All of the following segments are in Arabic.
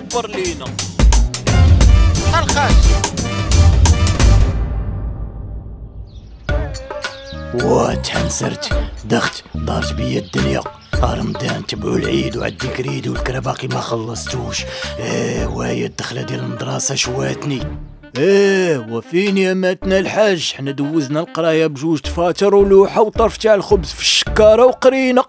دبر لينا الخاش. تحنسرت دخت دارت بيا الدنيا. رمضان تبعو العيد وعندي كريد والكرا باقي ما خلصتوش. وهي الدخله ديال المدرسه شواتني. وفين ماتنا الحاج، حنا دوزنا القرايه بجوج دفاتر ولوحه وطرف تاع الخبز في الشكاره وقرينا.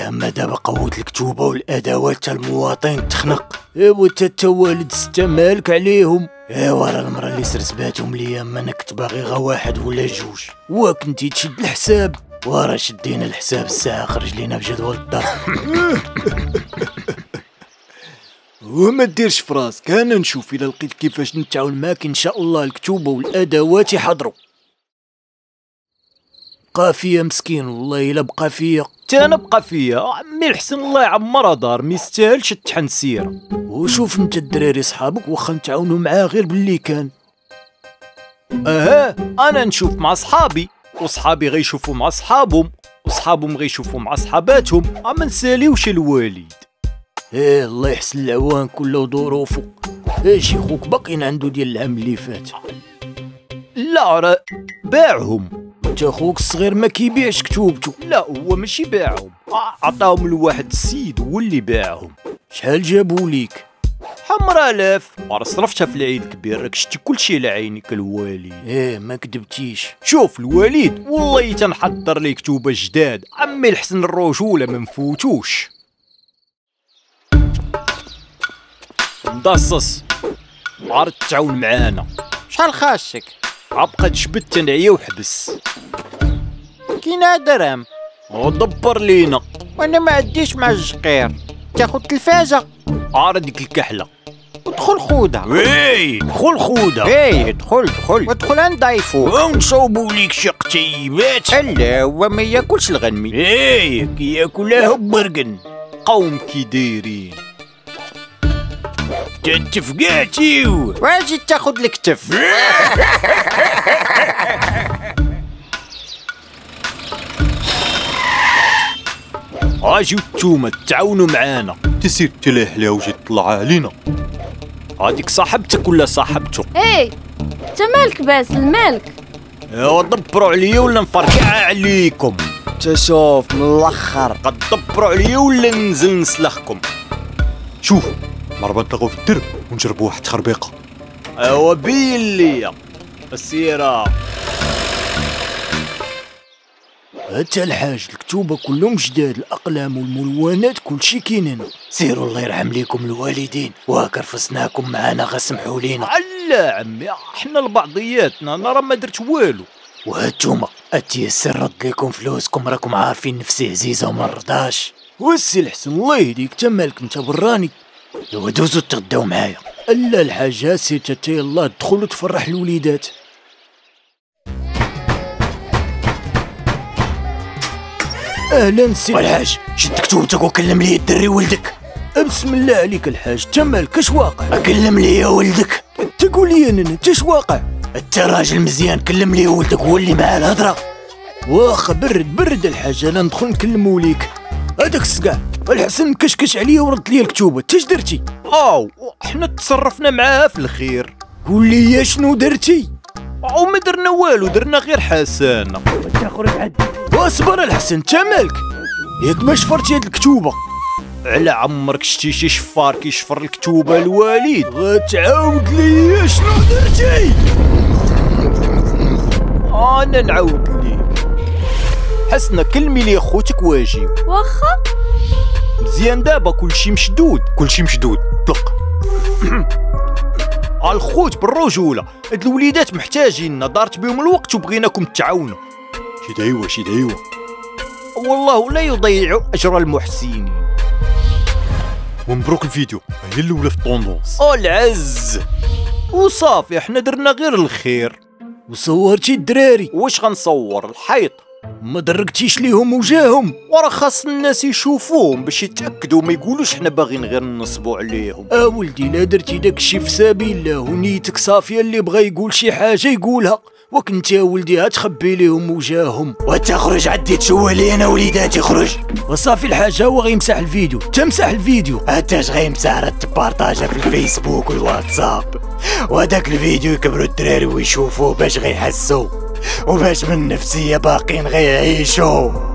اما دابا قوت الكتوبه والادوات تاع المواطن تخنق. وتا والد ستا مالك عليهم. ورا المرة اللي سرسباتهم ليا ما انا كنت باغي غا واحد ولا جوج. وكنتي تشد الحساب، ورا شدينا الحساب الساعه خرج لينا بجدول الضرب. وما ديرش فراسك، انا نشوف الا لقيت كيفاش نتعاون معاك ان شاء الله الكتوبه والادوات يحضروا. بقى فيا مسكين والله الا بقى فيا. تا انا بقى فيا عمي الحسن الله يعمرها دار ما يستاهلش التحنسيره. وشوف انت الدراري صحابك واخا نتعاونوا معاه غير باللي كان. انا نشوف مع صحابي وصحابي غيشوفوا مع صحابهم وصحابهم غيشوفوا مع صحاباتهم. ما نساليوش الوالد. الله يحسن العوان كله وظروفه. شي خوك باقيين عنده ديال العام اللي فات. لا راه باعهم. انت خوك الصغير ما كيبيعش كتوبته. لا هو ماشي باعهم، عطاهم لواحد السيد هو اللي باعهم. شحال جابوا ليك؟ 10,000. وراه صرفتها في العيد الكبير، راك شتي كلشي على عينيك الوالد. ما كدبتيش. شوف الوالد والله تنحضر ليه كتوبه جداد. عمي الحسن الرجوله ما نفوتوش. مدصص عرض تعاون معانا. شحال خاشك؟ عبقى تجبد تنعيا وحبس. كاينه درهم ودبر لينا. وانا ما عنديش مع الجقير. تاخد تلفازه. عارض ديك الكحله ودخل خودها. دخل خودها. دخل وادخل نضيفو ونصوبوا ليك شي قتيبات. لا هو ما ياكلش الغنمي. كياكلها برقن. قوم كي دايرين تتفقاتيو. واجي تاخد الكتف. اجيو نتوما تعاونوا معانا. تسير تلاحلها وجي تطلع علينا. هاديك صاحبتك ولا صاحبته؟ انت مالك باسل مالك؟ دبروا عليا ولا نفركع عليكم. تشوف من الاخر قد دبروا عليا ولا ننزل نسلخكم. شوف مرة نطلقوا في الدرب ونجربوا واحد تخربيقه. بين ليا السيره. حتى الحاج الكتوبه كلهم جداد، الاقلام والملونات كلشي كاين هنا. سيروا الله يرحم ليكم الوالدين، وهاك رفسناكم معانا غسمحوا لينا. لا عمي حنا لبعضياتنا، انا راه ما درت والو. وهانتوما اتيسر رد ليكم فلوسكم، راكم عارفين نفسي عزيزه وما نرضاش. والسي الحسن الله يهديك تا مالك انت براني. دوزو تغداو معايا. الا الحاجه سير تا يلاه دخل وتفرح الوليدات. اهلا سي الحاج، شد كتوبتك وكلم لي الدري ولدك. بسم الله عليك الحاج، تا مالك اش واقع؟ اكلم لي ولدك. تقول لي انا انت اش واقع؟ انت راجل مزيان، كلم لي ولدك هو اللي معاه الهضره. واخا برد الحاج، انا ندخل نكلمو ليك. هذاك السقع الحسن كشكش عليا ورد لي الكتوبه. انت اش درتي؟ حنا تصرفنا معاها في الخير. قول لي شنو درتي؟ وما درنا والو، درنا غير حسانه. انت خرج عندي. واصبر الحسن، انت مالك؟ ياك ما شفرتي هاد الكتوبه؟ على عمرك شتي شي شفار كيشفر الكتوبه الوالد؟ غتعاود لي شنو درتي؟ انا نعاود ليك. حسنا كلمي لي خوتك واجيو. واخا مزيان دابا كلشي مشدود. طلق. الخوت بالرجوله، هاد الوليدات محتاجيننا، دارت بهم الوقت وبغيناكم تعاونوا. شي دايوه والله لا يضيع اجر المحسنين. ومبروك الفيديو، هي الاولى في الطوندونس. العز وصافي، احنا درنا غير الخير. وصورتي الدراري؟ واش غنصور الحيط؟ ما دركتيش ليهم وجاهم؟ وراه خاص الناس يشوفوهم باش يتاكدوا ما يقولوش حنا باغيين غير نصبوا عليهم. ولدي لا درتي داك الشي في سبيل الله ونيتك صافيه، اللي بغى يقول شي حاجه يقولها، وكنت يا ولدي هتخبي ليهم وجاههم وتخرج عدي تشوه لي انا وليداتي خرج. وصافي الحاجه هو غيمسح الفيديو، تمسح الفيديو حتاش غيمسح راه تبارطاجا في الفيسبوك والواتساب، وهداك الفيديو يكبروا الدراري ويشوفوه باش غيحسوا وباش من النفسيه باقيين غيعيشوا.